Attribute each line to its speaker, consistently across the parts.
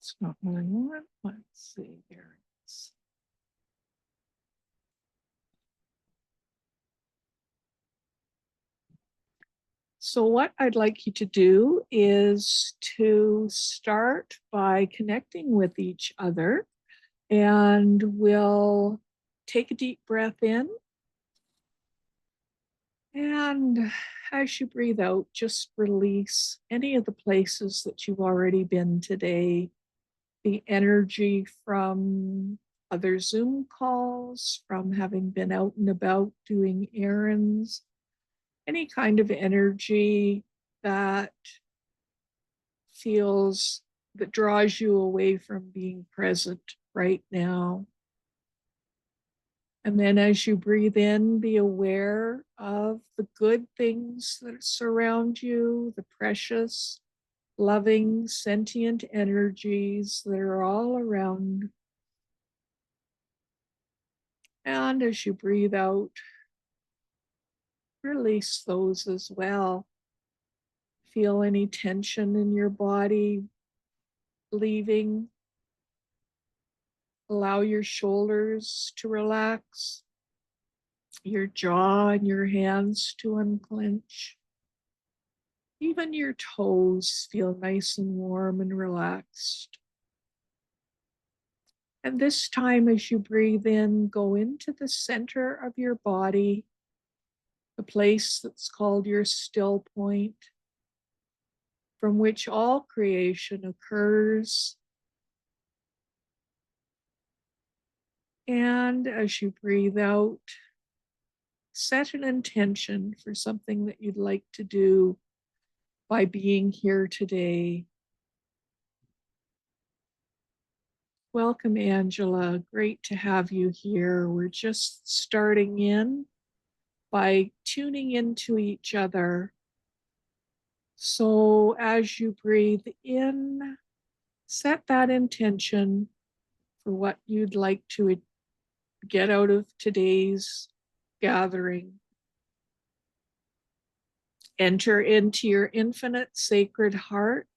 Speaker 1: It's not what I want. Let's see here. So what I'd like you to do is to start by connecting with each other, and we'll take a deep breath in. And as you breathe out, just release any of the places that you've already been today, the energy from other Zoom calls, from having been out and about doing errands, any kind of energy that that draws you away from being present right now. And then as you breathe in, be aware of the good things that surround you, the precious, loving, sentient energies that are all around. And as you breathe out, release those as well. Feel any tension in your body leaving. Allow your shoulders to relax, your jaw and your hands to unclench. Even your toes feel nice and warm and relaxed. And this time, as you breathe in, go into the center of your body, the place that's called your still point, from which all creation occurs. And as you breathe out, set an intention for something that you'd like to do by being here today. Welcome, Angela. Great to have you here. We're just starting in by tuning into each other. So as you breathe in, set that intention for what you'd like to get out of today's gathering. Enter into your infinite sacred heart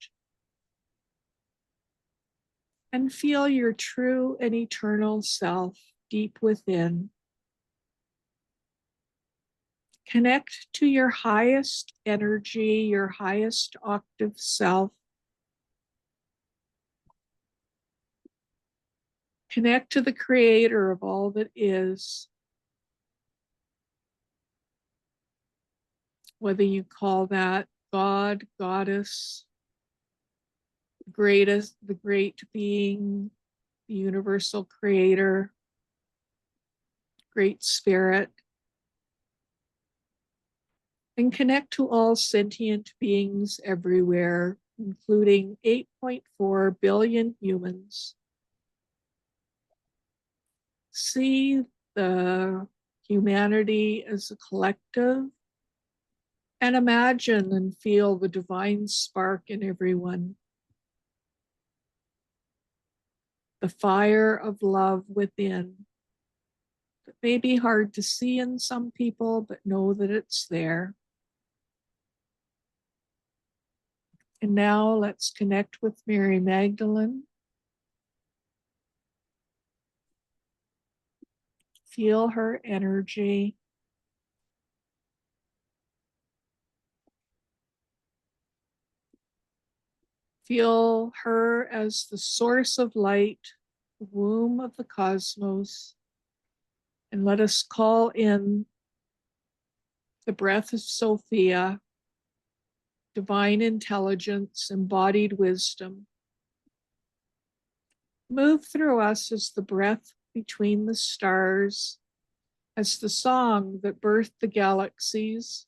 Speaker 1: and feel your true and eternal self deep within. Connect to your highest energy, your highest octave self. Connect to the creator of all that is. Whether you call that God, goddess, the great being, the universal creator, great spirit. And connect to all sentient beings everywhere, including 8.4 billion humans. See the humanity as a collective, and imagine and feel the divine spark in everyone. The fire of love within. It may be hard to see in some people, but know that it's there. And now let's connect with Mary Magdalene. Feel her energy. Feel her as the source of light, the womb of the cosmos. And let us call in the breath of Sophia, divine intelligence, embodied wisdom. Move through us as the breath between the stars, as the song that birthed the galaxies,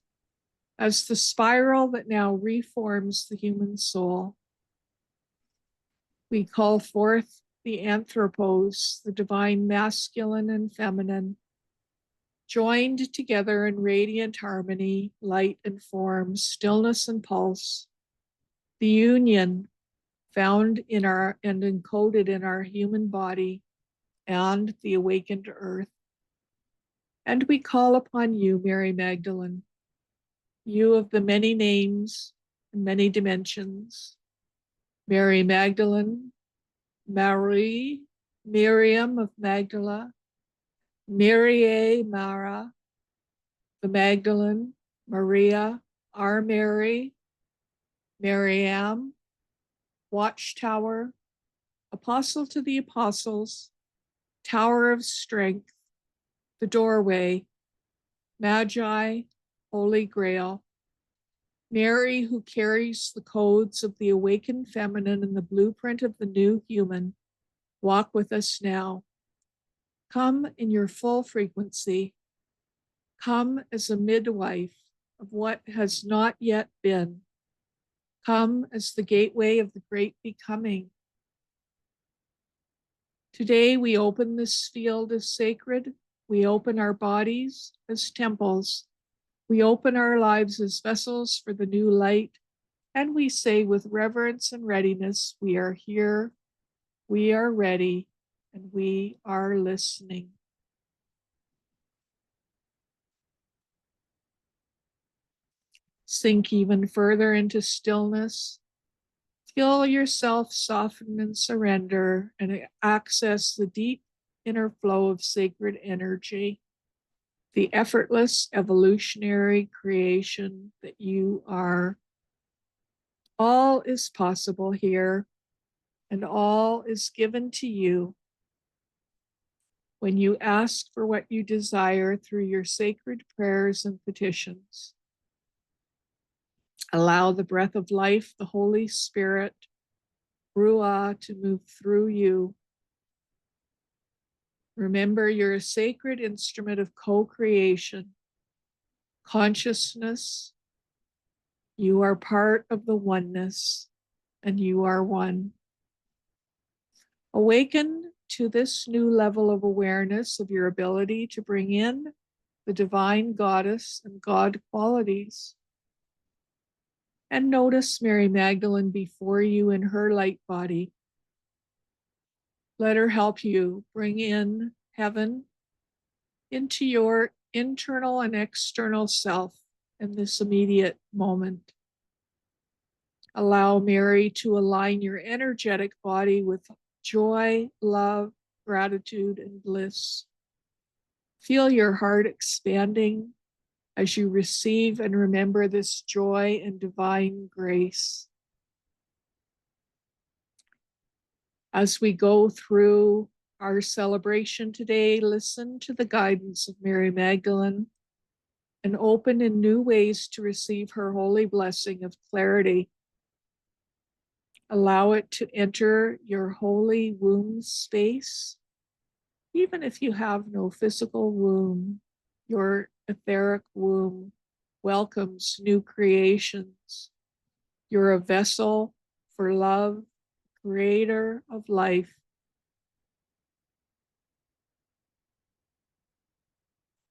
Speaker 1: as the spiral that now reforms the human soul. We call forth the anthropos, the divine masculine and feminine, joined together in radiant harmony, light and form, stillness and pulse, the union found in our and encoded in our human body and the awakened earth. And we call upon you, Mary Magdalene, you of the many names and many dimensions. Mary Magdalene, Marie, Miriam of Magdala, Marie Mara, the Magdalene, Maria, our Mary, Mariam, Watchtower, Apostle to the Apostles, Tower of Strength, the Doorway, Magi, Holy Grail, Mary who carries the codes of the awakened feminine and the blueprint of the new human, walk with us now. Come in your full frequency. Come as a midwife of what has not yet been. Come as the gateway of the great becoming. Today we open this field as sacred. We open our bodies as temples. We open our lives as vessels for the new light. And we say with reverence and readiness, we are here, we are ready, and we are listening. Sink even further into stillness. Feel yourself soften and surrender and access the deep inner flow of sacred energy, the effortless evolutionary creation that you are. All is possible here, and all is given to you when you ask for what you desire through your sacred prayers and petitions. Allow the breath of life, the Holy Spirit, Ruah, to move through you. Remember, you're a sacred instrument of co-creation. Consciousness, you are part of the oneness, and you are one. Awaken to this new level of awareness of your ability to bring in the divine goddess and God qualities. And notice Mary Magdalene before you in her light body. Let her help you bring in heaven into your internal and external self in this immediate moment. Allow Mary to align your energetic body with joy, love, gratitude, and bliss. Feel your heart expanding as you receive and remember this joy and divine grace. As we go through our celebration today, listen to the guidance of Mary Magdalene and open in new ways to receive her holy blessing of clarity. Allow it to enter your holy womb space. Even if you have no physical womb, your etheric womb welcomes new creations. You're a vessel for love, creator of life.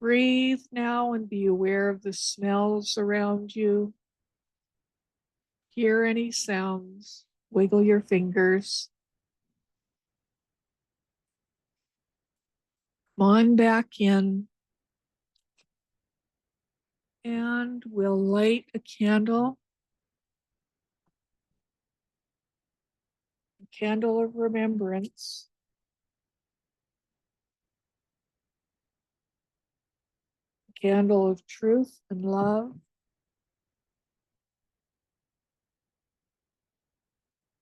Speaker 1: Breathe now and be aware of the smells around you. Hear any sounds. Wiggle your fingers. Come on back in. And we'll light a candle. A candle of remembrance. A candle of truth and love.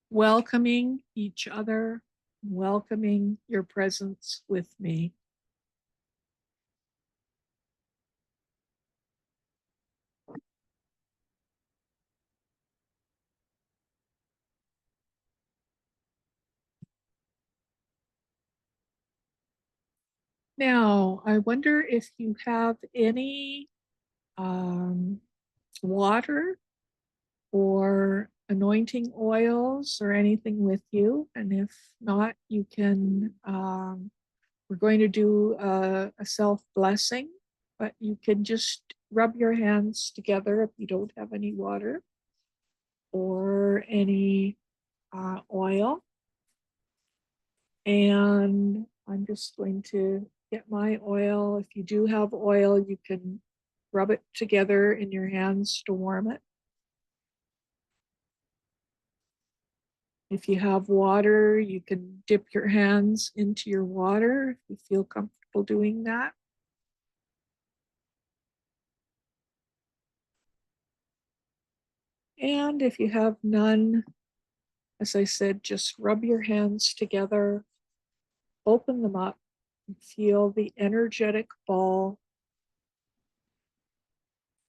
Speaker 1: Welcoming each other, welcoming your presence with me. Now, I wonder if you have any water or anointing oils or anything with you. And if not, you can, we're going to do a self-blessing, but you can just rub your hands together if you don't have any water or any oil. And I'm just going to get my oil. If you do have oil, you can rub it together in your hands to warm it. If you have water, you can dip your hands into your water if you feel comfortable doing that. And if you have none, as I said, just rub your hands together, open them up, and feel the energetic ball.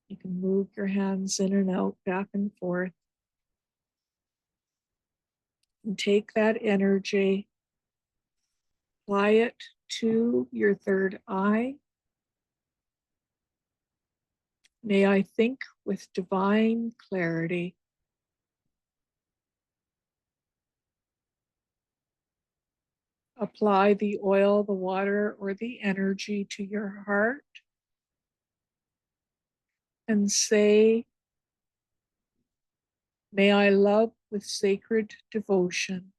Speaker 1: You can move your hands in and out, back and forth, and take that energy, apply it to your third eye. May I think with divine clarity. Apply the oil, the water, or the energy to your heart and say, may I love with sacred devotion.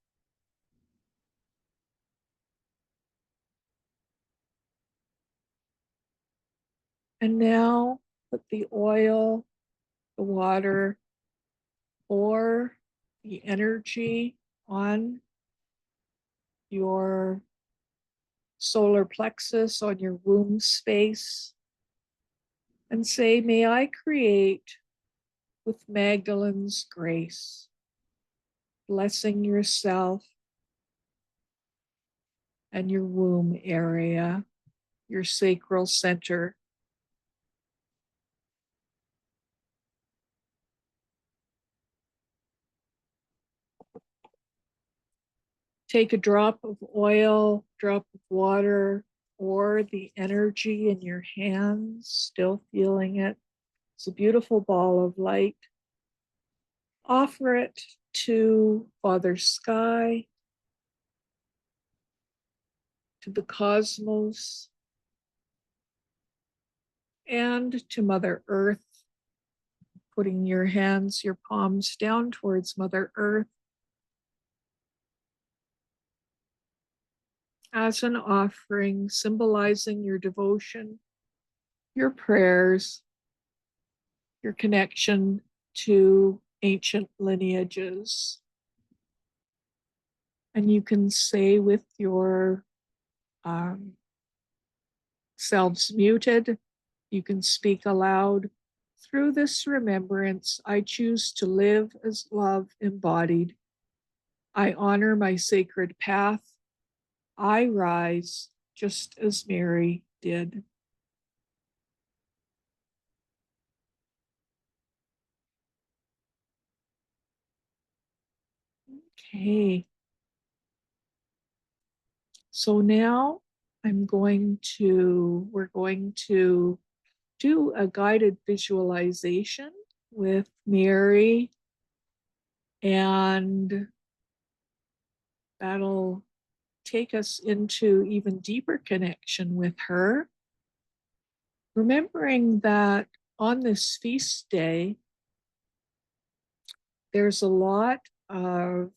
Speaker 1: And now put the oil, the water, or the energy on your solar plexus, on your womb space, and say, may I create with Magdalene's grace, blessing yourself and your womb area, your sacral center. Take a drop of oil, drop of water, or the energy in your hands, still feeling it. It's a beautiful ball of light. Offer it to Father Sky, to the cosmos, and to Mother Earth, putting your hands, your palms down towards Mother Earth as an offering, symbolizing your devotion, your prayers, your connection to ancient lineages. And you can say with your selves muted, you can speak aloud. Through this remembrance, I choose to live as love embodied. I honor my sacred path. I rise just as Mary did. Okay. So now we're going to do a guided visualization with Mary, and that'll take us into even deeper connection with her. Remembering that on this feast day, there's a lot of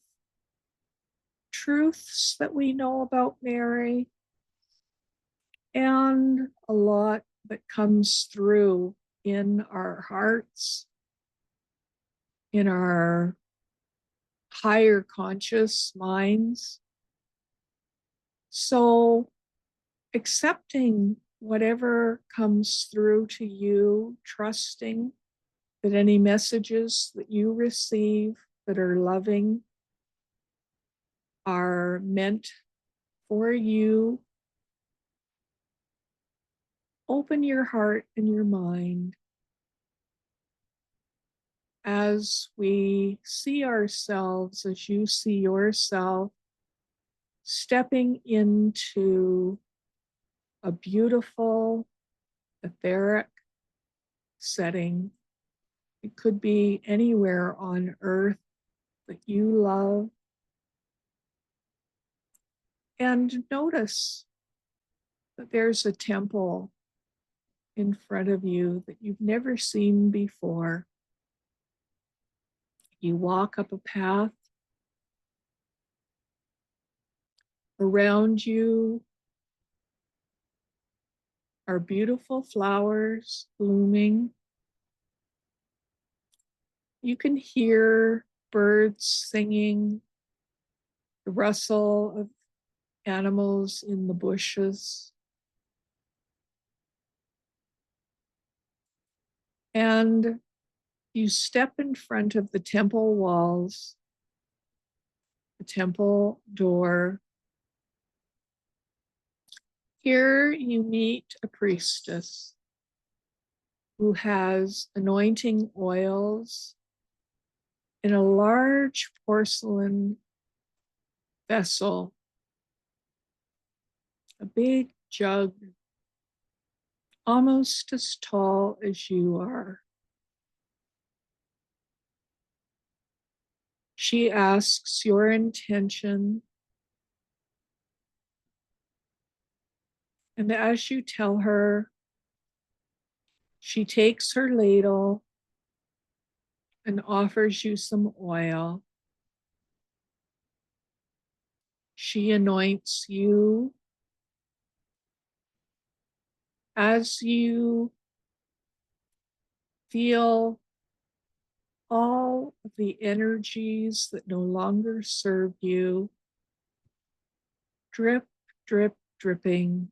Speaker 1: truths that we know about Mary and a lot that comes through in our hearts, in our higher conscious minds. So accepting whatever comes through to you, trusting that any messages that you receive that are loving are meant for you. Open your heart and your mind as we see ourselves, as you see yourself, stepping into a beautiful, etheric setting. It could be anywhere on earth that you love. And notice that there's a temple in front of you that you've never seen before. You walk up a path. Around you are beautiful flowers blooming. You can hear birds singing, the rustle of animals in the bushes. And you step in front of the temple walls, the temple door. Here you meet a priestess who has anointing oils in a large porcelain vessel, a big jug, almost as tall as you are. She asks your intention, and as you tell her, she takes her ladle and offers you some oil. She anoints you. As you feel all of the energies that no longer serve you drip, drip, dripping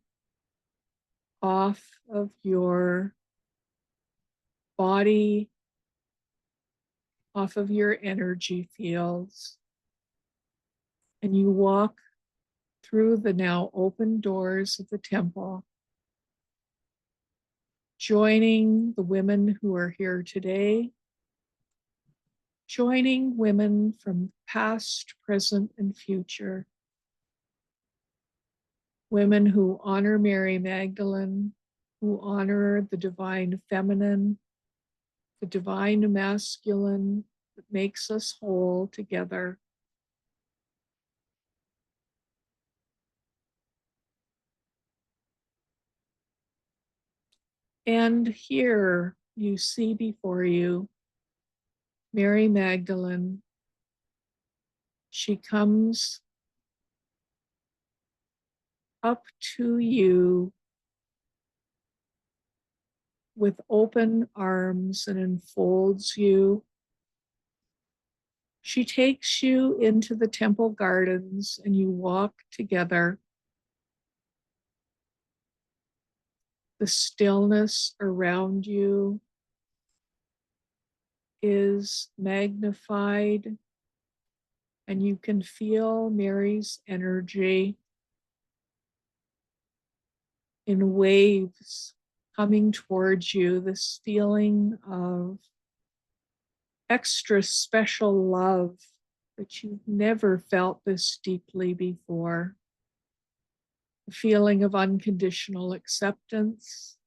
Speaker 1: off of your body, off of your energy fields, and you walk through the now open doors of the temple, joining the women who are here today, joining women from past, present, and future, women who honor Mary Magdalene, who honor the divine feminine, the divine masculine that makes us whole together. And here you see before you Mary Magdalene. She comes up to you with open arms and enfolds you. She takes you into the temple gardens and you walk together. The stillness around you is magnified, and you can feel Mary's energy in waves coming towards you, this feeling of extra special love that you've never felt this deeply before. A feeling of unconditional acceptance,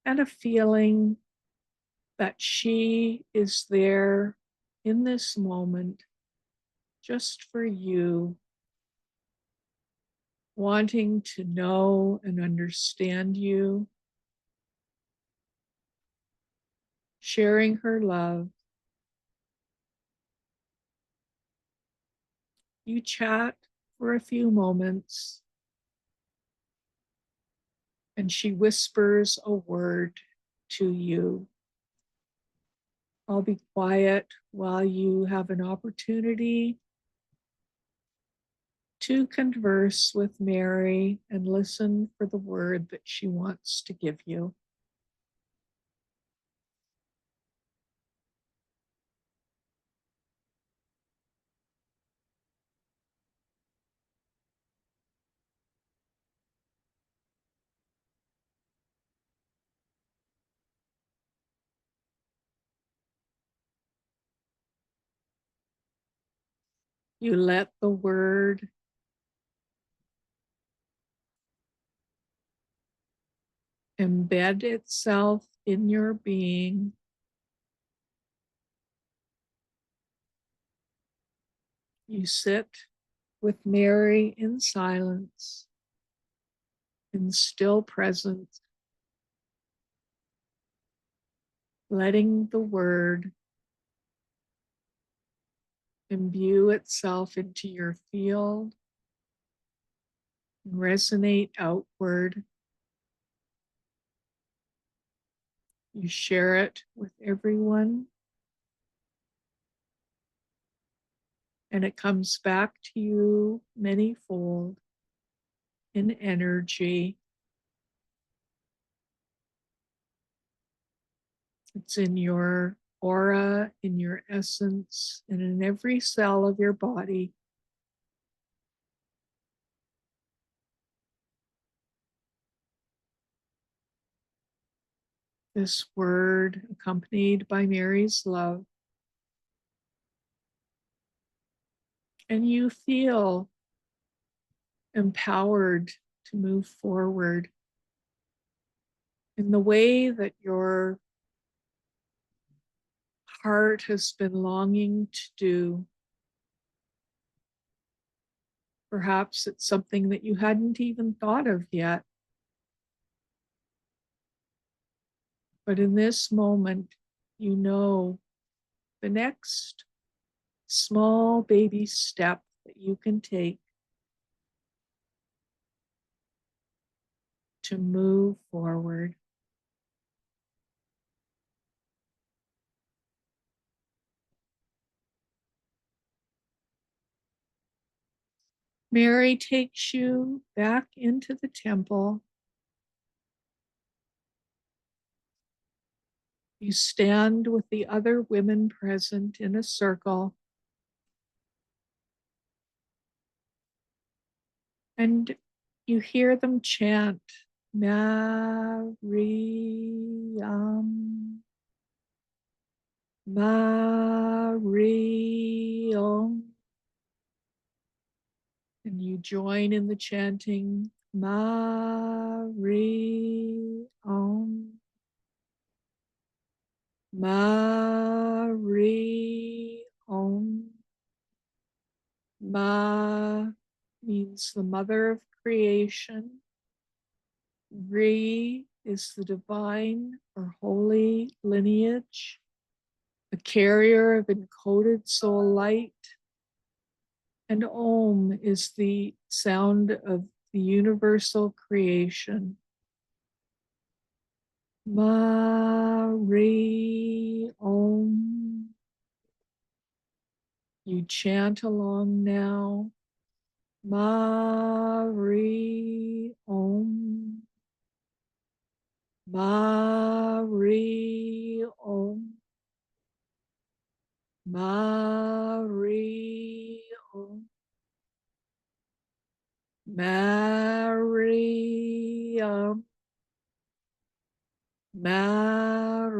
Speaker 1: and a feeling that she is there in this moment just for you, wanting to know and understand you, sharing her love. You chat for a few moments, and she whispers a word to you. I'll be quiet while you have an opportunity to converse with Mary and listen for the word that she wants to give you. You let the word embed itself in your being. You sit with Mary in silence, in still presence, letting the word imbue itself into your field and resonate outward. You share it with everyone, and it comes back to you manyfold in energy. It's in your aura, in your essence, and in every cell of your body. This word, accompanied by Mary's love, and you feel empowered to move forward in the way that your heart has been longing to do. Perhaps it's something that you hadn't even thought of yet. But in this moment, you know the next small baby step that you can take to move forward. Mary takes you back into the temple. You stand with the other women present in a circle, and you hear them chant, Mariam, Mariam. And you join in the chanting, Mariam, Mariam. Ma means the mother of creation. Re is the divine or holy lineage, a carrier of encoded soul light. And Om is the sound of the universal creation. Mari Om. You chant along now. Mari Om. Mari Om. Mari Om. Mariam. Mariam.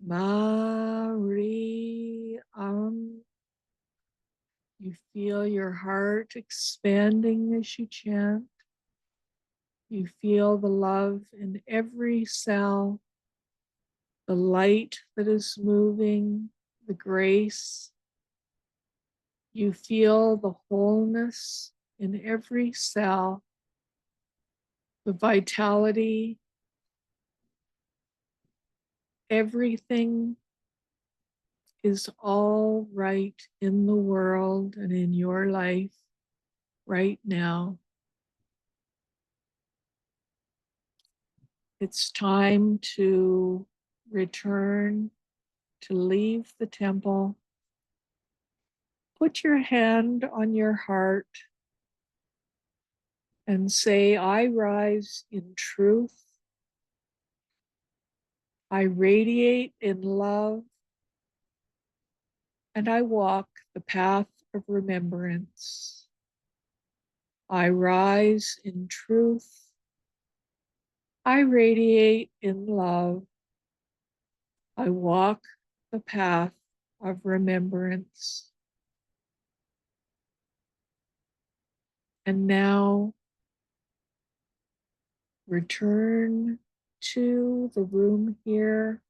Speaker 1: Mariam. You feel your heart expanding as you chant. You feel the love in every cell, the light that is moving, the grace. You feel the wholeness in every cell, the vitality. Everything is all right in the world and in your life right now. It's time to return, to leave the temple. Put your hand on your heart and say, I rise in truth. I radiate in love, and I walk the path of remembrance. I rise in truth. I radiate in love. I walk the path of remembrance. And now return to the room here.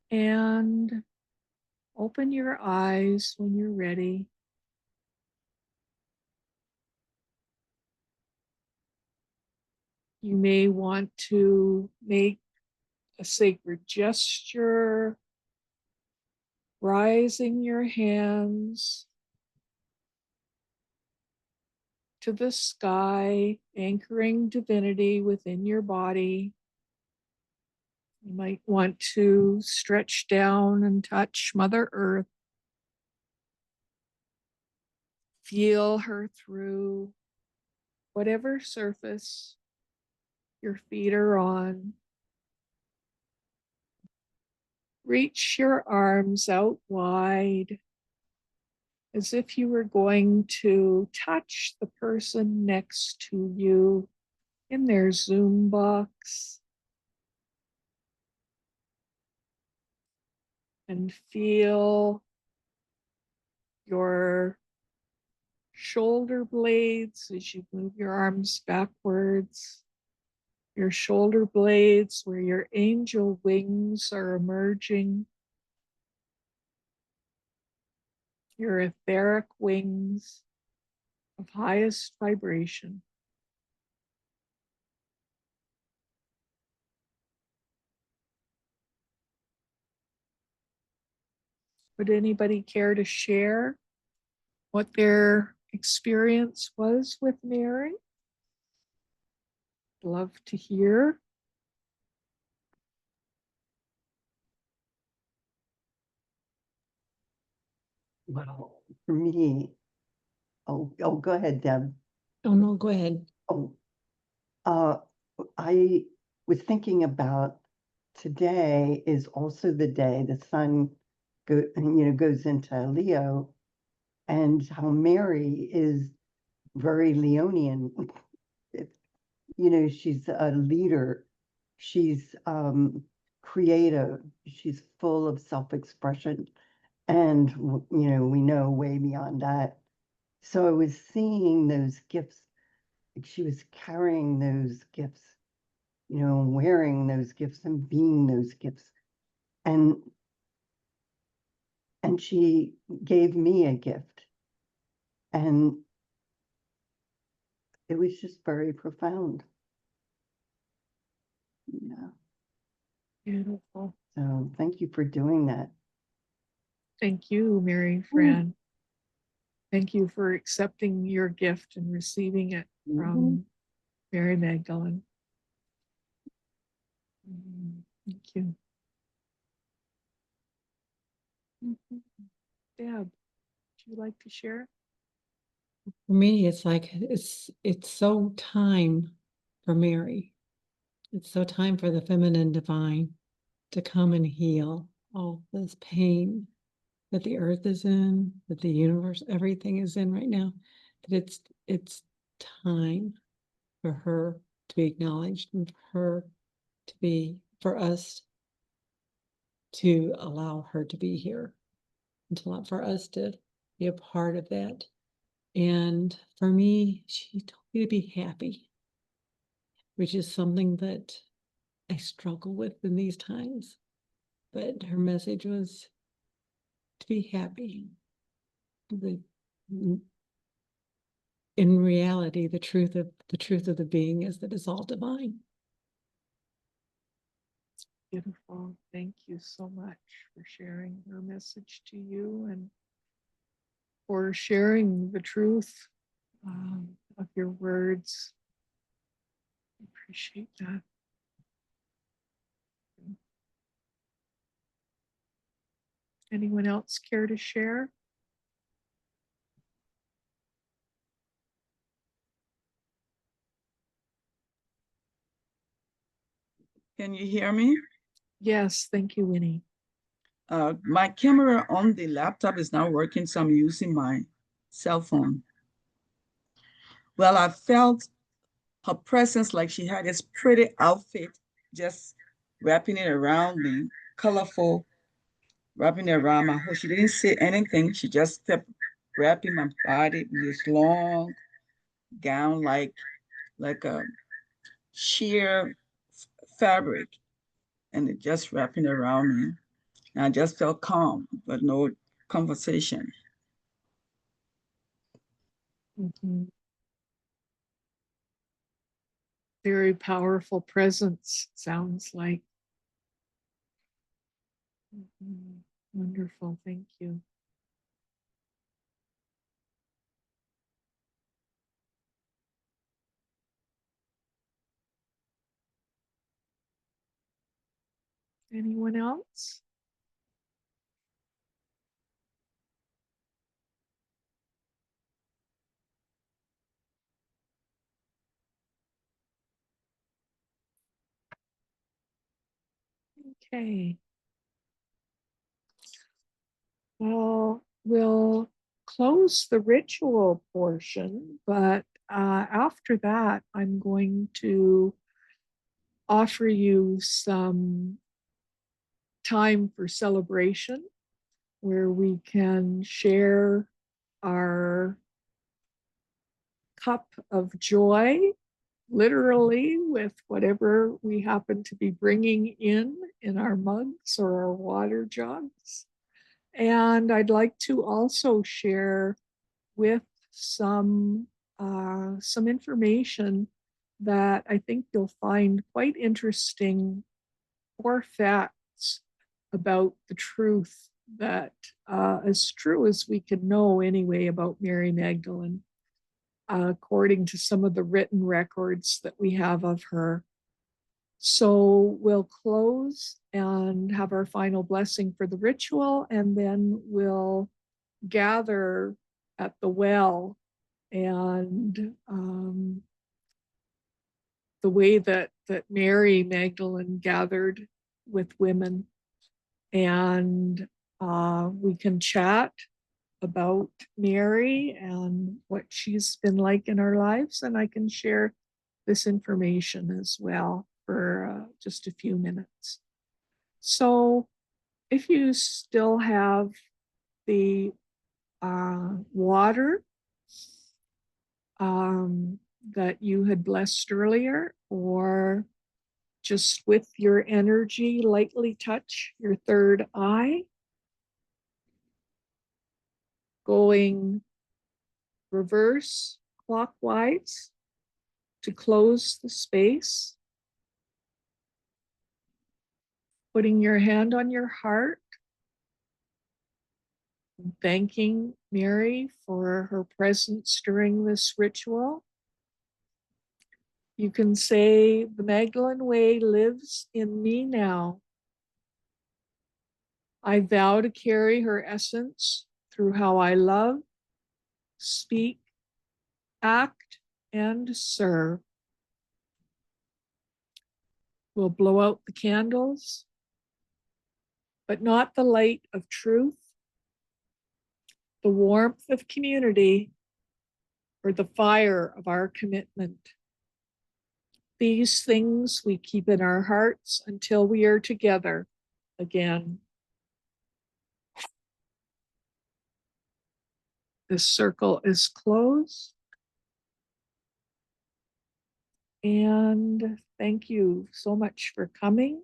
Speaker 1: And open your eyes when you're ready. You may want to make a sacred gesture, rising your hands to the sky, anchoring divinity within your body. You might want to stretch down and touch Mother Earth. Feel her through whatever surface your feet are on. Reach your arms out wide as if you were going to touch the person next to you in their Zoom box. And feel your shoulder blades as you move your arms backwards. Your shoulder blades where your angel wings are emerging. Your etheric wings of highest vibration. Would anybody care to share what their experience was with Mary? Love to hear.
Speaker 2: Well, for me, go ahead, Deb.
Speaker 3: Oh, no, go ahead.
Speaker 2: I was thinking about today is also the day the sun goes into Leo, and how Mary is very Leonian. She's a leader. She's creative. She's full of self-expression. And, we know way beyond that. So I was seeing those gifts, like she was carrying those gifts, wearing those gifts and being those gifts. And she gave me a gift. And it was just very profound. Yeah.
Speaker 1: Beautiful.
Speaker 2: So thank you for doing that.
Speaker 1: Thank you, Mary Fran. Thank you for accepting your gift and receiving it from Mary Magdalene. Thank you. Deb, would you like to share?
Speaker 3: For me, it's like it's so time for Mary. It's so time for the feminine divine to come and heal all this pain that the earth is in, that the universe, everything is in right now. That it's time for her to be acknowledged and for us to allow her to be here, and for us to be a part of that. And for me, she told me to be happy, which is something that I struggle with in these times. But her message was to be happy. In reality, the truth of the being is that it's all divine.
Speaker 1: Beautiful. Thank you so much for sharing her message to you and for sharing the truth of your words. I appreciate that. Anyone else care to share?
Speaker 4: Can you hear me?
Speaker 1: Yes, thank you, Winnie.
Speaker 4: My camera on the laptop is not working, so I'm using my cell phone. Well, I felt her presence, like she had this pretty outfit, just wrapping it around me, colorful, wrapping it around my whole. She didn't say anything. She just kept wrapping my body with this long gown, like a sheer fabric, and it just wrapping around me. And I just felt calm, but no conversation.
Speaker 1: Very powerful presence, sounds like. Wonderful, thank you. Anyone else? Okay. Well, we'll close the ritual portion, but after that, I'm going to offer you some time for celebration where we can share our cup of joy, literally, with whatever we happen to be bringing in our mugs or our water jugs. And I'd like to also share with some information that I think you'll find quite interesting, or facts about the truth that, as true as we can know anyway, about Mary Magdalene, according to some of the written records that we have of her. So we'll close and have our final blessing for the ritual, and then we'll gather at the well. And the way that Mary Magdalene gathered with women, and we can chat about Mary and what she's been like in our lives, and I can share this information as well for just a few minutes. So if you still have the water that you had blessed earlier, or just with your energy, lightly touch your third eye, going reverse clockwise to close the space, putting your hand on your heart, thanking Mary for her presence during this ritual. You can say, the Magdalene way lives in me now. I vow to carry her essence through how I love, speak, act, and serve. We'll blow out the candles, but not the light of truth, the warmth of community, or the fire of our commitment. These things we keep in our hearts until we are together again. This circle is closed. And thank you so much for coming.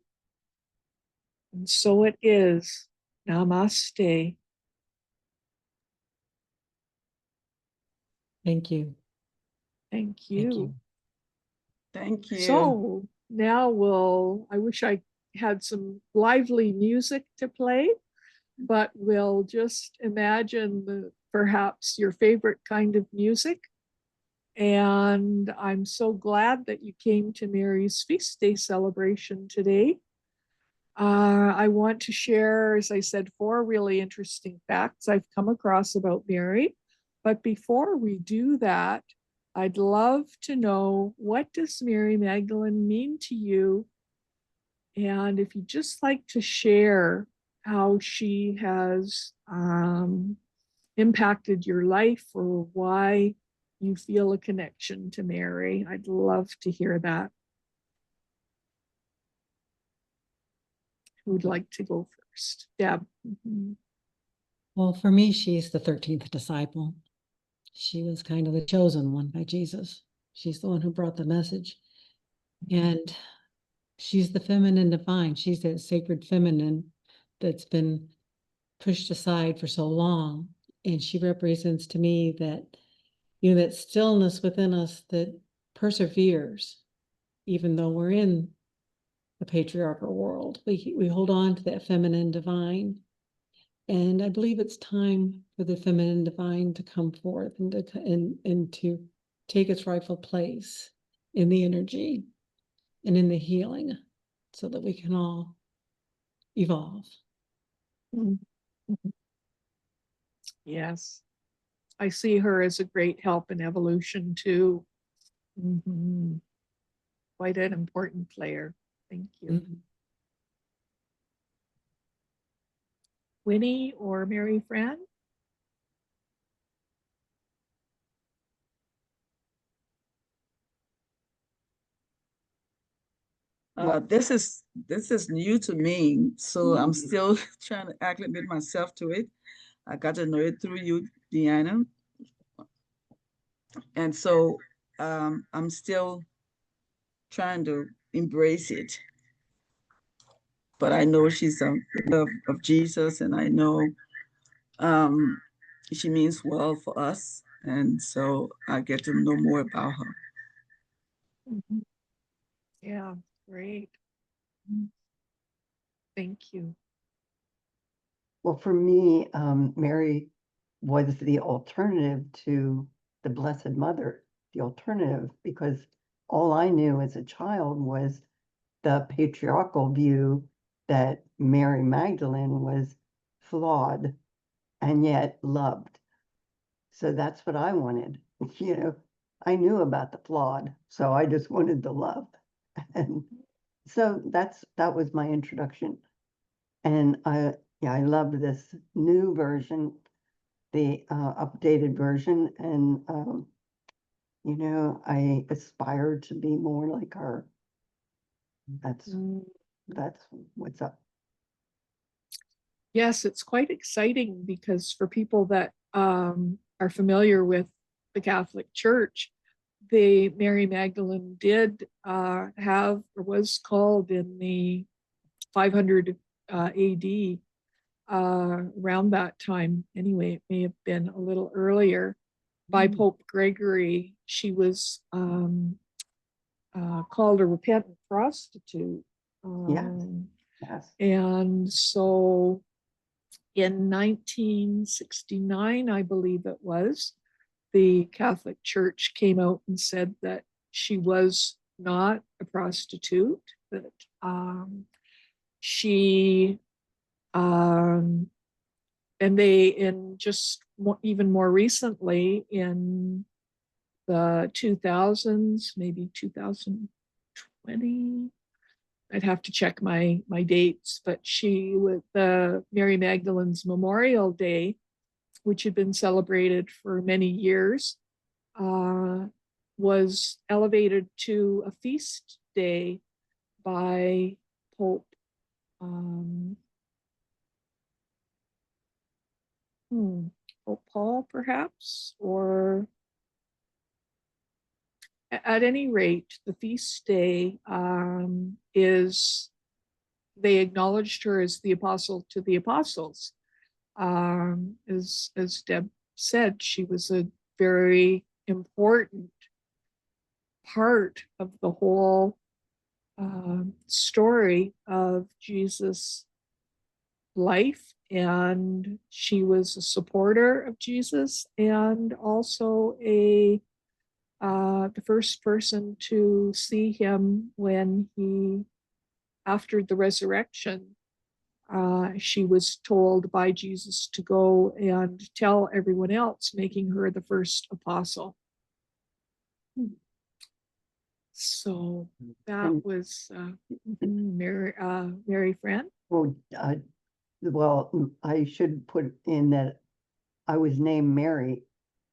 Speaker 1: And so it is. Namaste.
Speaker 3: Thank you.
Speaker 1: Thank you.
Speaker 3: Thank you.
Speaker 4: Thank you.
Speaker 1: So now I wish I had some lively music to play, but we'll just imagine perhaps your favorite kind of music. And I'm so glad that you came to Mary's Feast Day celebration today. I want to share, as I said, 4 really interesting facts I've come across about Mary. But before we do that, I'd love to know, what does Mary Magdalene mean to you? And if you'd just like to share how she has impacted your life, or why you feel a connection to Mary, I'd love to hear that. Who'd like to go first? Deb. Mm-hmm.
Speaker 3: Well, for me, she's the 13th disciple. She was kind of the chosen one by Jesus. She's the one who brought the message. And she's the feminine divine. She's that sacred feminine that's been pushed aside for so long. And she represents to me that, that stillness within us that perseveres, even though we're in the patriarchal world. We hold on to that feminine divine. And I believe it's time for the feminine divine to come forth and to take its rightful place in the energy and in the healing, so that we can all evolve.
Speaker 1: Mhm. Yes, I see her as a great help in evolution too. Mhm. Quite an important player. Thank you.
Speaker 3: Mhm.
Speaker 1: Winnie or Mary Fran?
Speaker 4: This is new to me, so I'm still trying to acclimate myself to it. I got to know it through you, Deanna, and so I'm still trying to embrace it. But I know she's of Jesus, and I know um, she means well for us, and so I get to know more about her.
Speaker 1: Mhm. Yeah, great. Thank you.
Speaker 2: Well, for me, Mary was the alternative to the Blessed Mother, the alternative, because all I knew as a child was the patriarchal view that Mary Magdalene was flawed and yet loved. So that's what I wanted. You know, I knew about the flawed, so I just wanted the love. And so that was my introduction. And yeah, I love this new version, the updated version, and you know, I aspire to be more like her. That's
Speaker 1: Mm.
Speaker 2: that's what's up.
Speaker 1: Yes, it's quite exciting because for people that are familiar with the Catholic Church, the Mary Magdalene did have or was called in the 500 AD, around that time. Anyway, it may have been a little earlier by Pope Gregory. She was called a repentant prostitute.
Speaker 2: Yes, yes.
Speaker 1: And so in 1969, I believe it was, the Catholic Church came out and said that she was not a prostitute, that she, and they, in just even more recently, in the 2000s, maybe 2020, I'd have to check my dates, but she, with the Mary Magdalene's Memorial Day, which had been celebrated for many years, uh, was elevated to a feast day by Pope um, Pope Paul, perhaps, or at any rate, the feast day is, they acknowledged her as the apostle to the apostles. As Deb said, she was a very important part of the whole story of Jesus' life, and she was a supporter of Jesus and also a the first person to see him when he, after the resurrection, she was told by Jesus to go and tell everyone else, making her the first apostle. So that
Speaker 2: And
Speaker 1: was Mary Fran.
Speaker 2: well, I should put in that I was named Mary,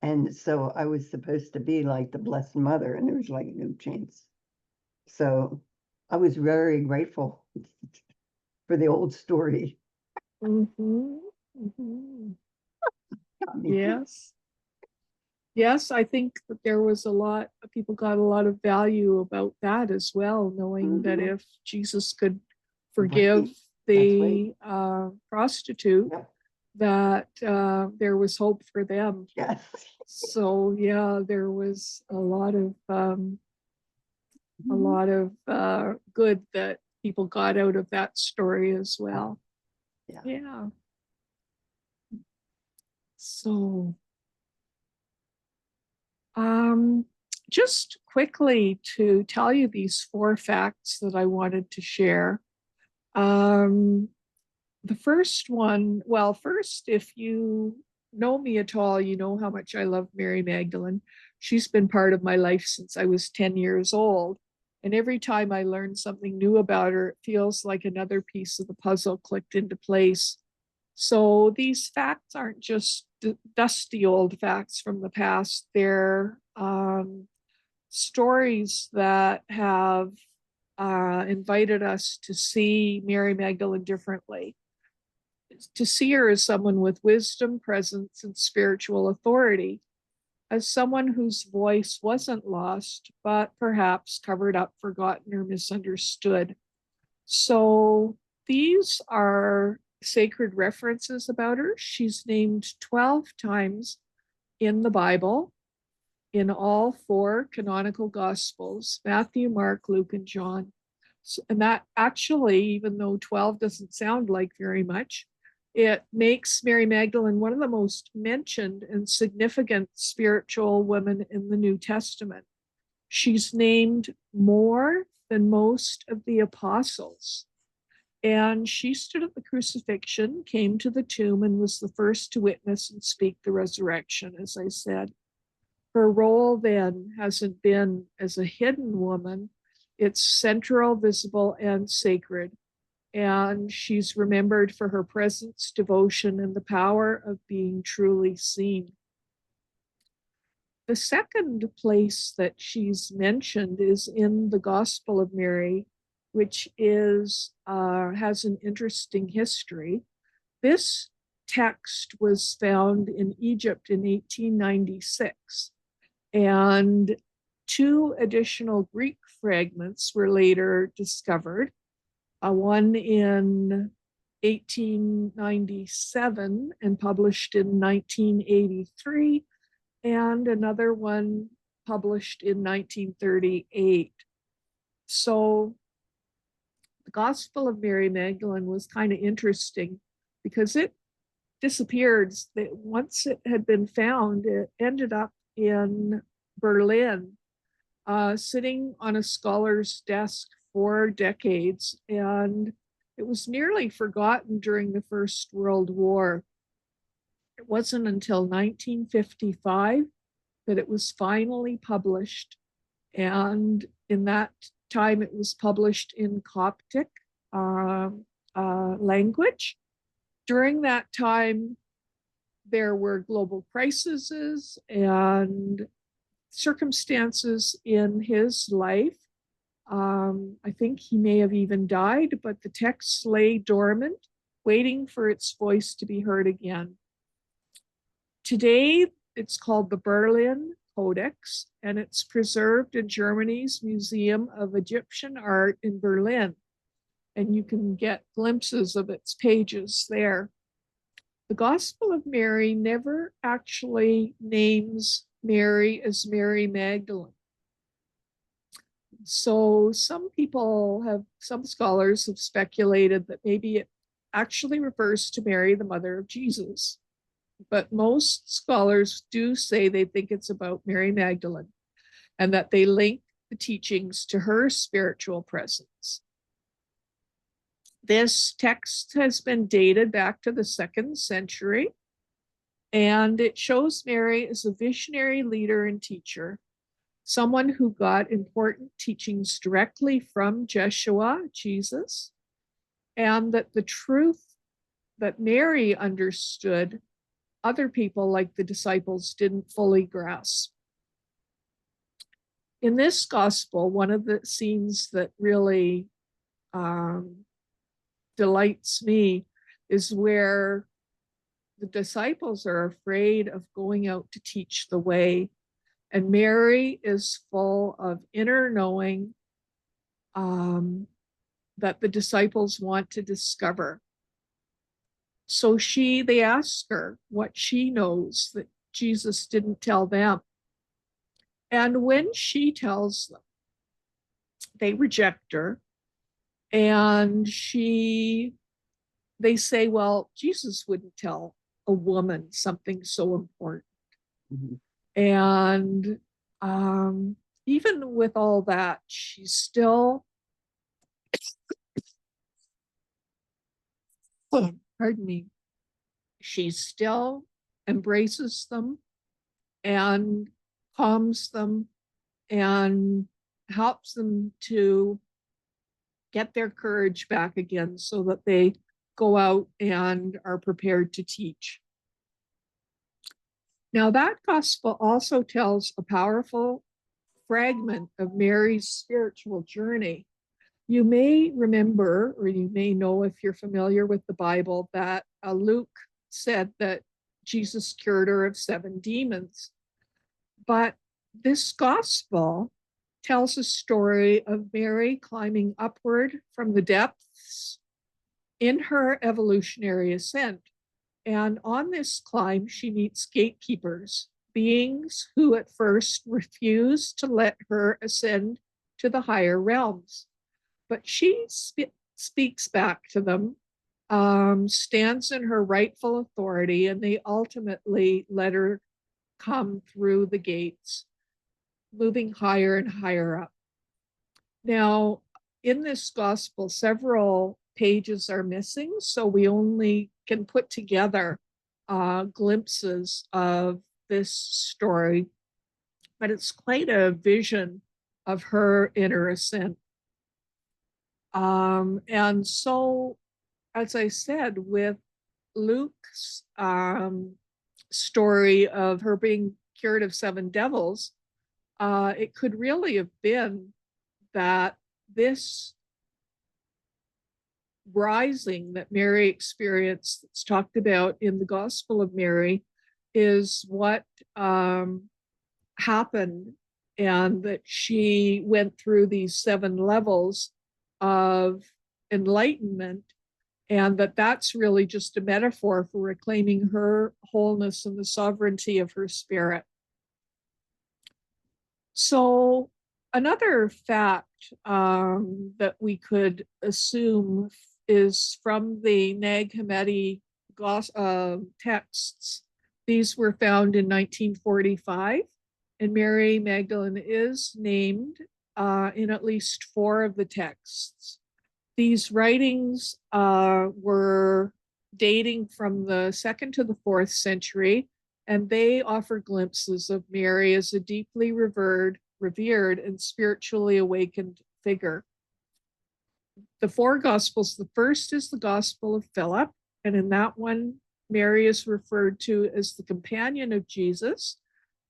Speaker 2: and so I was supposed to be like the Blessed Mother, and there was like no chance. So I was very grateful for the old story.
Speaker 1: Mm-hmm. Mm-hmm.
Speaker 2: I mean,
Speaker 1: Yes. Yes, I think that there was a lot, people got a lot of value about that as well, knowing that
Speaker 2: mhm,
Speaker 1: if Jesus could
Speaker 2: right,
Speaker 1: forgive
Speaker 2: that's right.
Speaker 1: the prostitute,
Speaker 2: Yep,
Speaker 1: that there was hope for them.
Speaker 2: yes.
Speaker 1: So yeah, there was a
Speaker 2: Mhm.
Speaker 1: lot of good that people got out of that story as well.
Speaker 2: Yeah.
Speaker 1: Yeah. So Um, just quickly to tell you these 4 facts that I wanted to share. Um, The first one, well, first, if you know me at all, you know how much I love Mary Magdalene. She's been part of my life since I was 10 years old. And every time I learn something new about her, it feels like another piece of the puzzle clicked into place. So these facts aren't just dusty old facts from the past. They're stories that have invited us to see Mary Magdalene differently, to see her as someone with wisdom, presence, and spiritual authority, as someone whose voice wasn't lost, but perhaps covered up, forgotten, or misunderstood. So these are sacred references about her. She's named 12 times in the Bible, in all four canonical Gospels: Matthew, Mark, Luke, and John. And that actually, even though 12 doesn't sound like very much, it makes Mary Magdalene one of the most mentioned and significant spiritual women in the New Testament. She's named more than most of the apostles. And she stood at the crucifixion, came to the tomb, and was the first to witness and speak the resurrection, as I said. Her role then hasn't been as a hidden woman, it's central, visible, and sacred. And she's remembered for her presence, devotion, and the power of being truly seen. The second place that she's mentioned is in the Gospel of Mary, which has an interesting history. This text was found in Egypt in 1896, and two additional Greek fragments were later discovered, one in 1897 and published in 1983, and another one published in 1938. So the Gospel of Mary Magdalene was kind of interesting because it disappeared. Once it had been found, it ended up in Berlin, sitting on a scholar's desk for decades, and it was nearly forgotten during the First World War. It wasn't until 1955 that it was finally published, and in that time it was published in Coptic language. During that time, there were global crises and circumstances in his life. I think he may have even died, but the text lay dormant, waiting for its voice to be heard again. Today, it's called the Berlin Codex, and it's preserved in Germany's Museum of Egyptian Art in Berlin. And you can get glimpses of its pages there. The Gospel of Mary never actually names Mary as Mary Magdalene. So some scholars have speculated that maybe it actually refers to Mary, the mother of Jesus. But most scholars do say they think it's about Mary Magdalene and that they link the teachings to her spiritual presence. This text has been dated back to the 2nd century, and it shows Mary as a visionary leader and teacher, someone who got important teachings directly from Jeshua, Jesus, and that the truth that Mary understood, other people like the disciples didn't fully grasp. In this gospel, one of the scenes that really delights me is where the disciples are afraid of going out to teach the way, and Mary is full of inner knowing that the disciples want to discover. So they ask her what she knows that Jesus didn't tell them. And when she tells them, they reject her. And they say, well, Jesus wouldn't tell a woman something so important. Mm-hmm. And even with all that, she's still pardon me, she still embraces them and calms them and helps them to get their courage back again so that they go out and are prepared to teach. Now, that gospel also tells a powerful fragment of Mary's spiritual journey. You may remember, or you may know if you're familiar with the Bible, that Luke said that Jesus cured her of 7 demons. But this gospel tells a story of Mary climbing upward from the depths in her evolutionary ascent. And on this climb, she meets gatekeepers, beings who at first refuse to let her ascend to the higher realms. But she speaks back to them, stands in her rightful authority, and they ultimately let her come through the gates, moving higher and higher up. Now, in this gospel, several pages are missing, so we only can put together glimpses of this story, but it's quite a vision of her inner ascent. And so, as I said, with Luke's story of her being cured of 7 devils, it could really have been that this rising that Mary experienced, that's talked about in the Gospel of Mary, is what happened, and that she went through these 7 levels of enlightenment, and that that's really just a metaphor for reclaiming her wholeness and the sovereignty of her spirit. So another fact that we could assume is from the Nag Hammadi texts. These were found in 1945, and Mary Magdalene is named in at least 4 of the texts. These writings were dating from the 2nd to the 4th century, and they offer glimpses of Mary as a deeply revered, and spiritually awakened figure. The 4 Gospels, the first is the Gospel of Philip, and in that one, Mary is referred to as the companion of Jesus,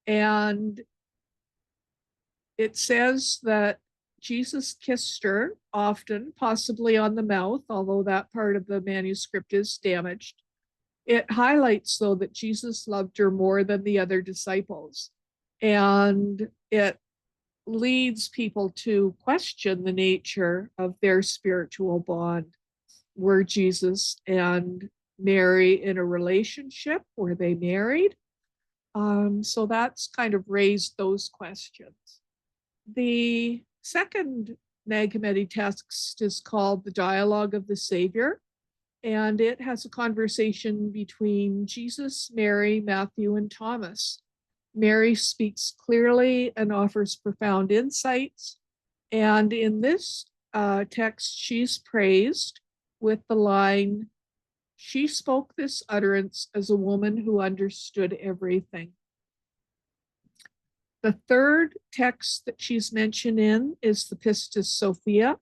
Speaker 1: and it says that Jesus kissed her often, possibly on the mouth, although that part of the manuscript is damaged. It highlights, though, that Jesus loved her more than the other disciples, and it leads people to question the nature of their spiritual bond. Were Jesus and Mary in a relationship? Were they married? So that's kind of raised those questions. The second Nag Hammadi text is called The Dialogue of the Savior, and it has a conversation between Jesus, Mary, Matthew, and Thomas. Mary speaks clearly and offers profound insights. And in this text, she's praised with the line, "She spoke this utterance as a woman who understood everything." The third text that she's mentioned in is the Pistis Sophia.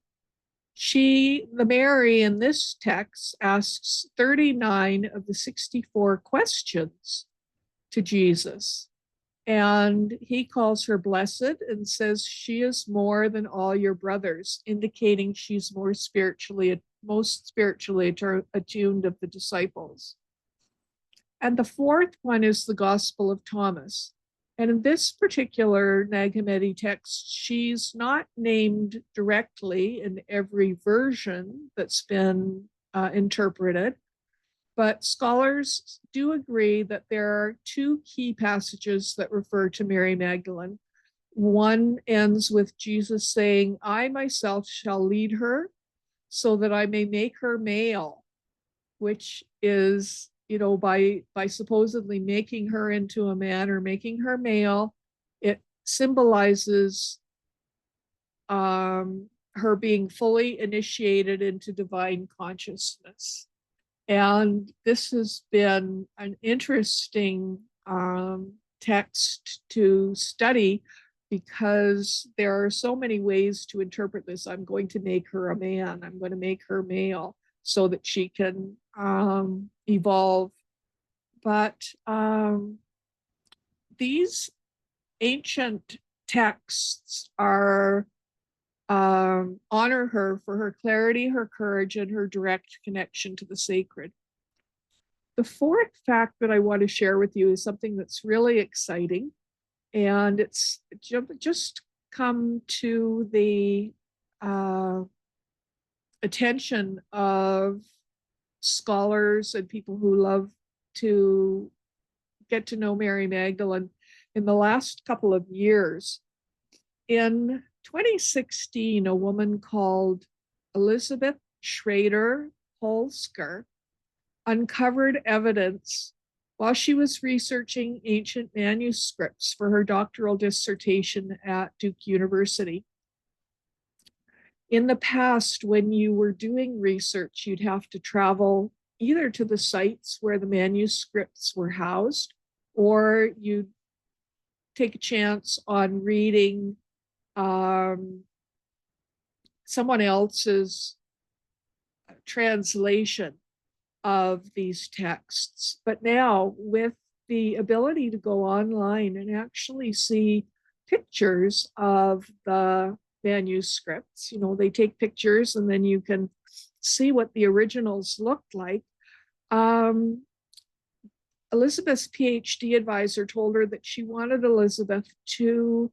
Speaker 1: The Mary in this text asks 39 of the 64 questions to Jesus. And he calls her blessed and says she is more than all your brothers, indicating she's most spiritually attuned of the disciples. And the 4th one is the Gospel of Thomas. And in this particular Nag Hammadi text, she's not named directly in every version that's been interpreted, but scholars do agree that there are 2 key passages that refer to Mary Magdalene. One ends with Jesus saying, "I myself shall lead her so that I may make her male," which is, by supposedly making her into a man or making her male, it symbolizes her being fully initiated into divine consciousness. And this has been an interesting text to study because there are so many ways to interpret this. I'm going to make her a man, I'm going to make her male so that she can evolve. But these ancient texts are honor her for her clarity, her courage, and her direct connection to the sacred. The fourth fact that I want to share with you is something that's really exciting, and it's just come to the attention of scholars and people who love to get to know Mary Magdalene in the last couple of years. In 2016, a woman called Elizabeth Schrader Holsker uncovered evidence while she was researching ancient manuscripts for her doctoral dissertation at Duke University. In the past, when you were doing research, you'd have to travel either to the sites where the manuscripts were housed, or you'd take a chance on reading someone else's translation of these texts. But now, with the ability to go online and actually see pictures of the manuscripts, they take pictures and then you can see what the originals looked like. Elizabeth's PhD advisor told her that she wanted Elizabeth to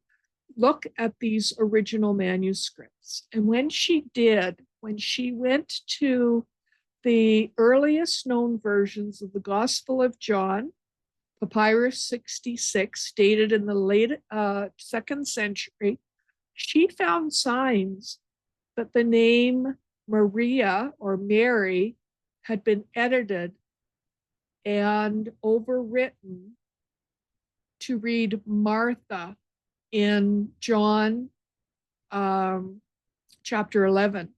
Speaker 1: look at these original manuscripts. And when she did, when she went to the earliest known versions of the Gospel of John, Papyrus 66, dated in the late 2nd century, she found signs that the name Maria or Mary had been edited and overwritten to read Martha in John chapter 11.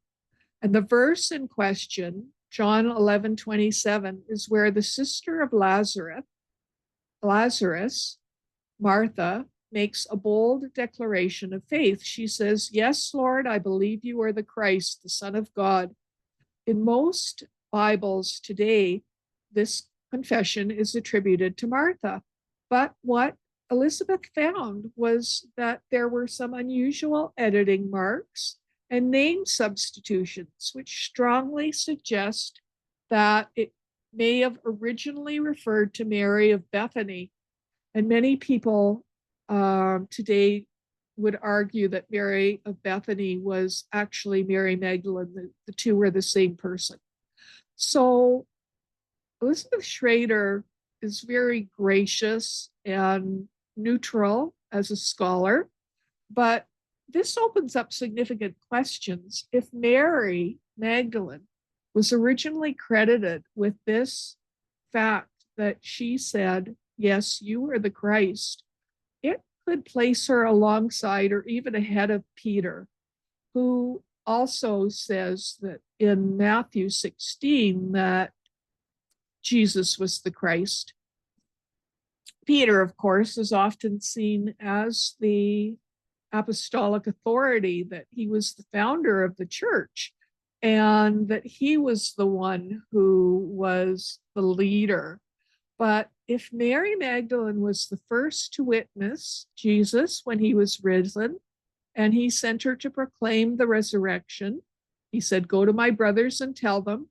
Speaker 1: And the verse in question, John 11:27, is where the sister of Lazarus, Martha, makes a bold declaration of faith. She says, "Yes, Lord, I believe you are the Christ, the Son of God." In most Bibles today, this confession is attributed to Martha. But what Elizabeth found was that there were some unusual editing marks and name substitutions, which strongly suggest that it may have originally referred to Mary of Bethany. And many people today would argue that Mary of Bethany was actually Mary Magdalene. The two were the same person. So Elizabeth Schrader is very gracious and neutral as a scholar, but this opens up significant questions. If Mary Magdalene was originally credited with this fact that she said, "Yes, you are the Christ," it could place her alongside or even ahead of Peter, who also says that in Matthew 16 that Jesus was the Christ. Peter, of course, is often seen as the apostolic authority, that he was the founder of the church and that he was the one who was the leader. But if Mary Magdalene was the first to witness Jesus when he was risen, and he sent her to proclaim the resurrection, he said, "Go to my brothers and tell them."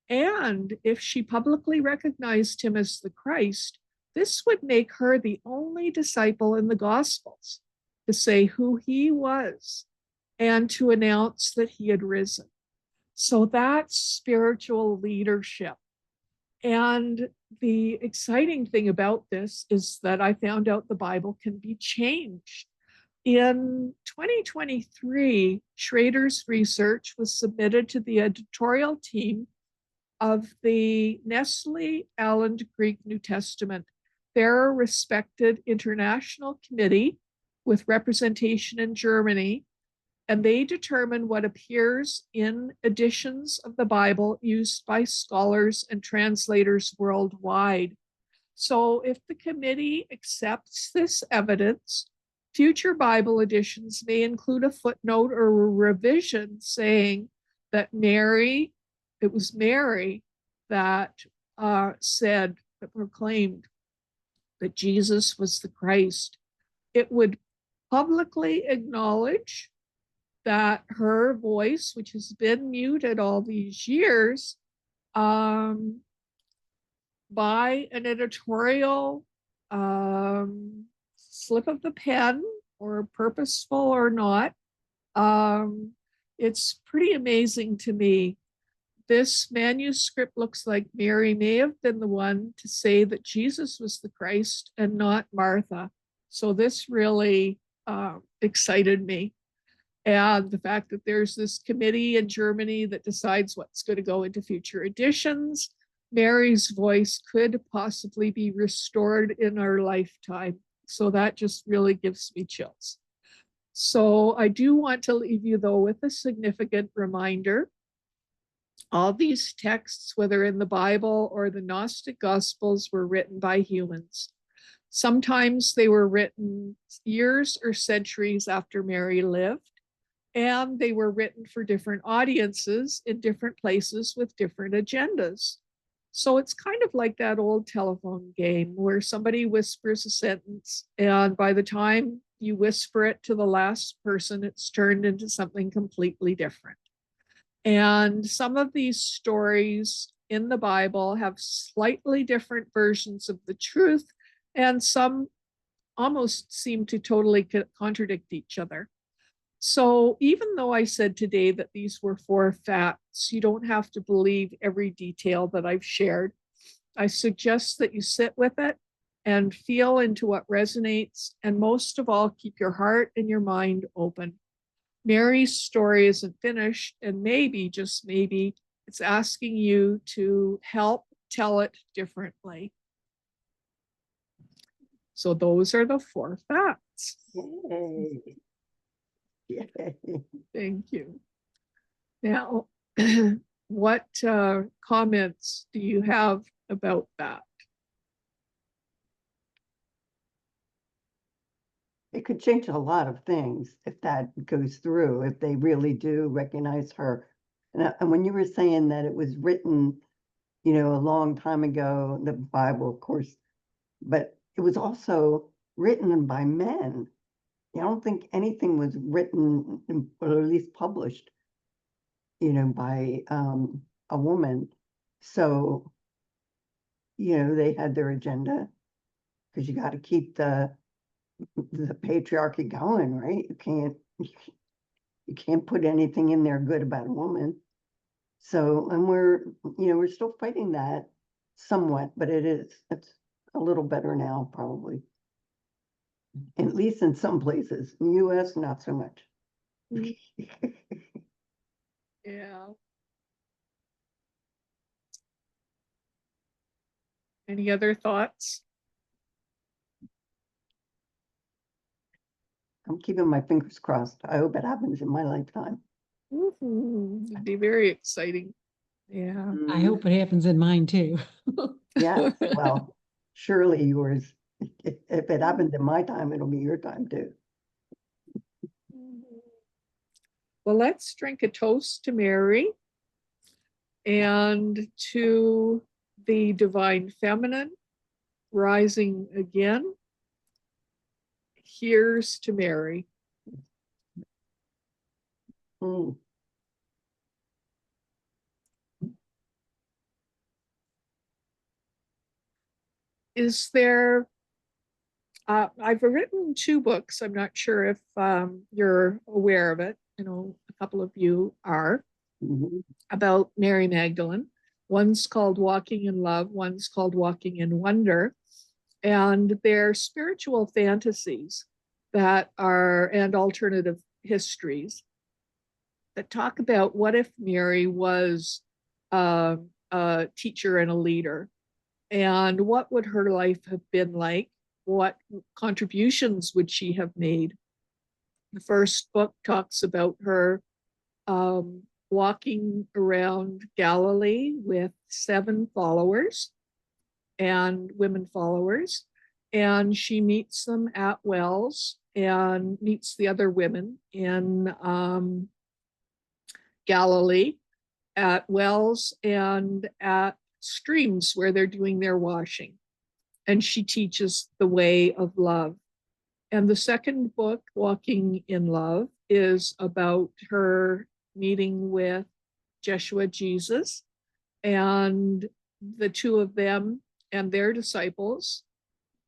Speaker 1: And if she publicly recognized him as the Christ, this would make her the only disciple in the Gospels to say who he was and to announce that he had risen. So that's spiritual leadership. And the exciting thing about this is that I found out the Bible can be changed. In 2023, Schrader's research was submitted to the editorial team of the Nestle Aland Greek New Testament. They're a respected international committee with representation in Germany, and they determine what appears in editions of the Bible used by scholars and translators worldwide. So if the committee accepts this evidence, future Bible editions may include a footnote or a revision saying that it was Mary that said, that proclaimed that Jesus was the Christ. It would publicly acknowledge that her voice, which has been muted all these years, by an editorial slip of the pen, or purposeful or not. It's pretty amazing to me. This manuscript looks like Mary may have been the one to say that Jesus was the Christ and not Martha. So this really excited me. And the fact that there's this committee in Germany that decides what's going to go into future editions, Mary's voice could possibly be restored in our lifetime. So that just really gives me chills. So I do want to leave you, though, with a significant reminder. All these texts, whether in the Bible or the Gnostic Gospels, were written by humans. Sometimes they were written years or centuries after Mary lived, and they were written for different audiences in different places with different agendas. So it's kind of like that old telephone game where somebody whispers a sentence, and by the time you whisper it to the last person, it's turned into something completely different. And some of these stories in the Bible have slightly different versions of the truth, and some almost seem to totally contradict each other. So even though I said today that these were 4 facts, you don't have to believe every detail that I've shared. I suggest that you sit with it and feel into what resonates, and most of all, keep your heart and your mind open. Mary's story isn't finished, and maybe, just maybe, it's asking you to help tell it differently. So those are the 4 facts.
Speaker 2: Yay. Yay.
Speaker 1: Thank you. Now, what comments do you have about that?
Speaker 2: It could change a lot of things if that goes through, if they really do recognize her. And when you were saying that it was written, a long time ago, the Bible, of course, but it was also written by men. I don't think anything was written, or at least published, by a woman. So, they had their agenda, because you got to keep the patriarchy going, right? You can't put anything in there good about a woman. So, and we're still fighting that somewhat, but it's a little better now, probably. At least in some places. In the US, not so much.
Speaker 1: Yeah. Any other thoughts?
Speaker 2: I'm keeping my fingers crossed. I hope it happens in my lifetime.
Speaker 1: It'd be very exciting. Yeah.
Speaker 3: I hope it happens in mine too.
Speaker 2: Yes, well, surely yours. If it happened in my time, it'll be your time too.
Speaker 1: Well, let's drink a toast to Mary and to the divine feminine rising again. Here's to Mary.
Speaker 2: Mm.
Speaker 1: Is there, I've written 2 books. I'm not sure if you're aware of it. A couple of you are, about Mary Magdalene. One's called Walking in Love, one's called Walking in Wonder. And they're spiritual fantasies and alternative histories that talk about what if Mary was a teacher and a leader, and what would her life have been like? What contributions would she have made? The first book talks about her walking around Galilee with 7 followers and women followers. And she meets them at wells and meets the other women in Galilee at wells and at streams where they're doing their washing. And she teaches the way of love. And the second book, Walking in Love, is about her meeting with Jeshua Jesus, and the two of them and their disciples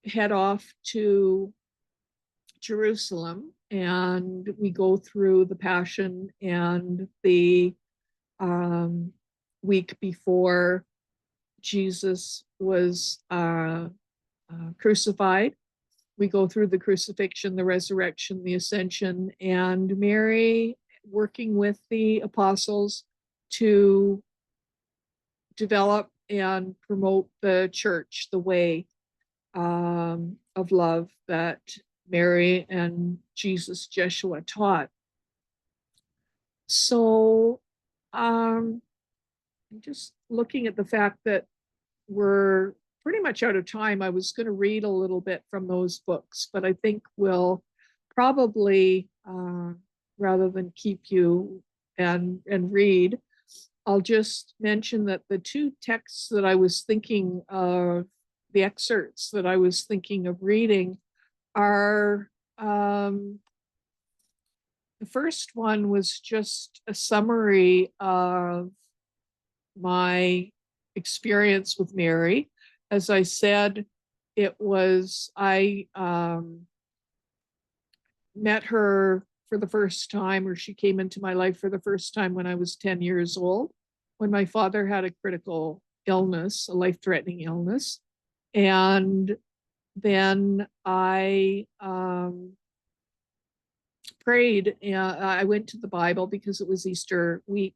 Speaker 1: head off to Jerusalem, and we go through the Passion and the week before Jesus was crucified. We go through the crucifixion, the resurrection, the ascension, and Mary working with the apostles to develop and promote the church, the way of love that Mary and Jesus Jeshua taught. So I'm just looking at the fact that we're pretty much out of time. I was going to read a little bit from those books, but I think we'll probably, rather than keep you and read, I'll just mention that the 2 texts that I was thinking of, the excerpts that I was thinking of reading, are the first one was just a summary of my experience with Mary. As I said, I met her for the first time, or she came into my life for the first time when I was 10 years old, when my father had a critical illness, a life-threatening illness. And then I prayed, and I went to the Bible because it was Easter week,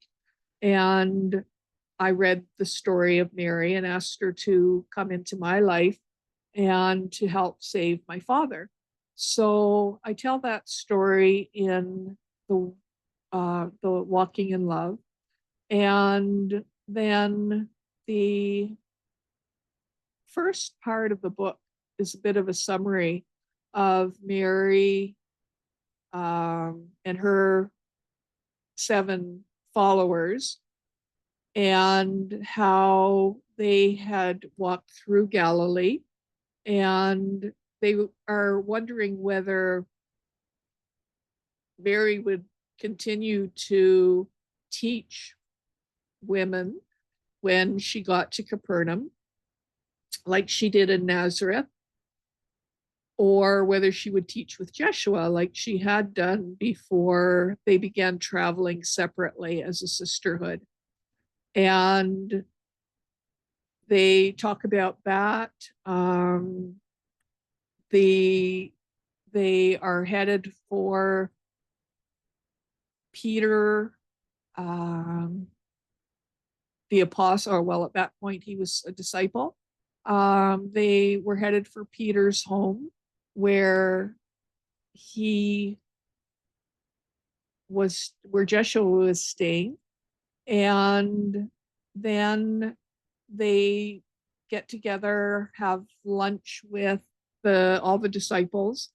Speaker 1: and I read the story of Mary and asked her to come into my life and to help save my father. So I tell that story in the Walking in Love. And then the first part of the book is a bit of a summary of Mary and her 7 followers, and how they had walked through Galilee, and they are wondering whether Mary would continue to teach women when she got to Capernaum, like she did in Nazareth, or whether she would teach with Jeshua like she had done before they began traveling separately as a sisterhood. And they talk about that. They are headed for Peter, the apostle, or well, at that point he was a disciple. They were headed for Peter's home, where Jeshua was staying. And then they get together, have lunch with all the disciples.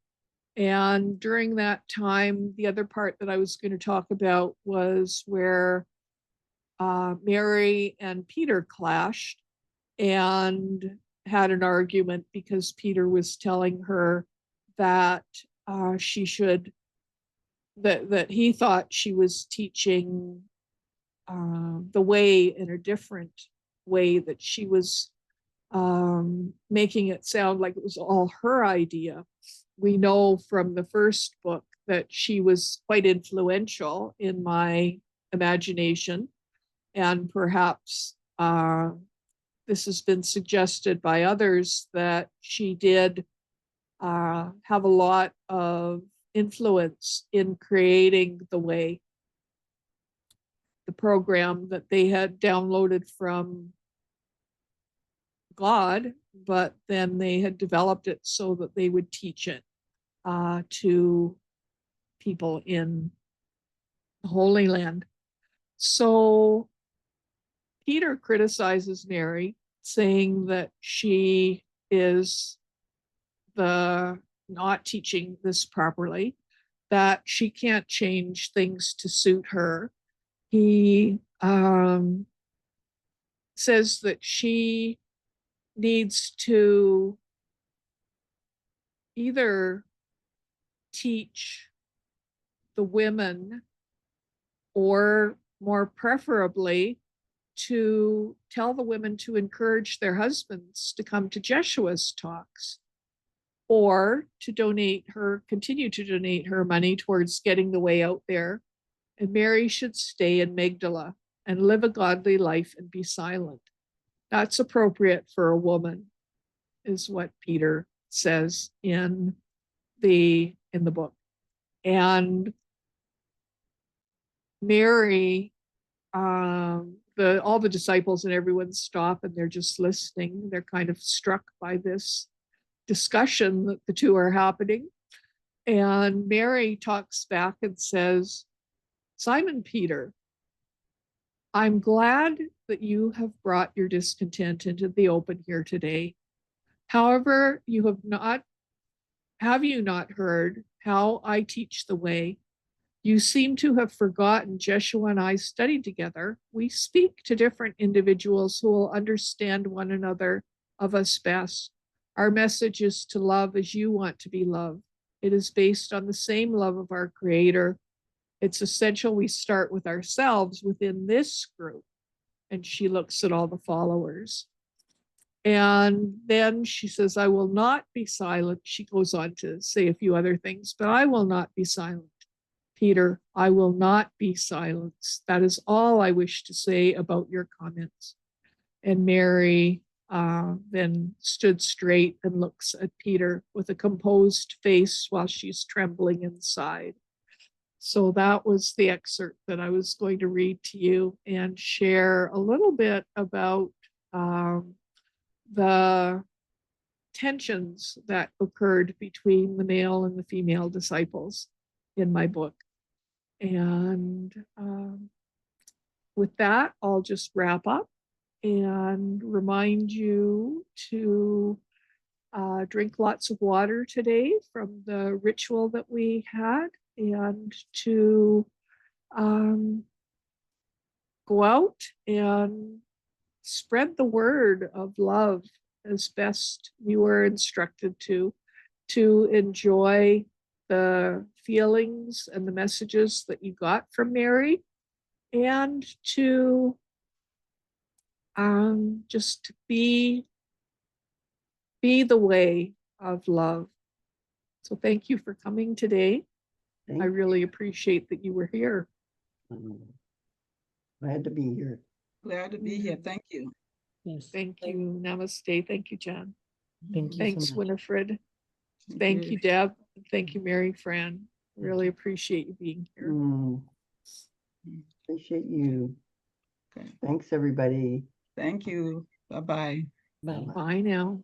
Speaker 1: And during that time, the other part that I was going to talk about was where Mary and Peter clashed and had an argument because Peter was telling her that that he thought she was teaching the way in a different way, that she was making it sound like it was all her idea. We know from the first book that she was quite influential in my imagination, and perhaps this has been suggested by others that she did have a lot of influence in creating the way, the program that they had downloaded from God, but then they had developed it so that they would teach it to people in the Holy Land. So Peter criticizes Mary, saying that she is not teaching this properly, that she can't change things to suit her. He says that she needs to either teach the women, or more preferably to tell the women to encourage their husbands to come to Jeshua's talks, or to continue to donate her money towards getting the way out there. And Mary should stay in Magdala and live a godly life and be silent. That's appropriate for a woman, is what Peter says in the book. And Mary, all the disciples and everyone stop and they're just listening. They're kind of struck by this discussion that the two are happening. And Mary talks back and says, Simon Peter, I'm glad that you have brought your discontent into the open here today. However, have you not heard how I teach the way? You seem to have forgotten Jeshua and I studied together. We speak to different individuals who will understand one another of us best. Our message is to love as you want to be loved. It is based on the same love of our Creator. It's essential we start with ourselves within this group. And she looks at all the followers. And then she says, I will not be silent. She goes on to say a few other things, but I will not be silent. Peter, I will not be silenced. That is all I wish to say about your comments. And Mary then stood straight and looks at Peter with a composed face while she's trembling inside. So that was the excerpt that I was going to read to you and share a little bit about the tensions that occurred between the male and the female disciples in my book. And with that, I'll just wrap up and remind you to drink lots of water today from the ritual that we had, and to go out and spread the word of love as best you were instructed to enjoy the feelings and the messages that you got from Mary, and to just be the way of love. So thank you for coming today. I really appreciate that you were here.
Speaker 2: Glad to be here.
Speaker 4: Glad to be here. Thank you.
Speaker 3: Yes.
Speaker 1: Thank you. Namaste. Thank you, Jen.
Speaker 3: Thank you
Speaker 1: Thanks,
Speaker 3: so much.
Speaker 1: Winifred. Thank you, Deb. Thank you, Mary Fran. Really appreciate you being here.
Speaker 2: Appreciate you.
Speaker 4: Okay.
Speaker 2: Thanks, everybody.
Speaker 4: Thank you. Bye-bye.
Speaker 3: Bye.
Speaker 1: Bye now.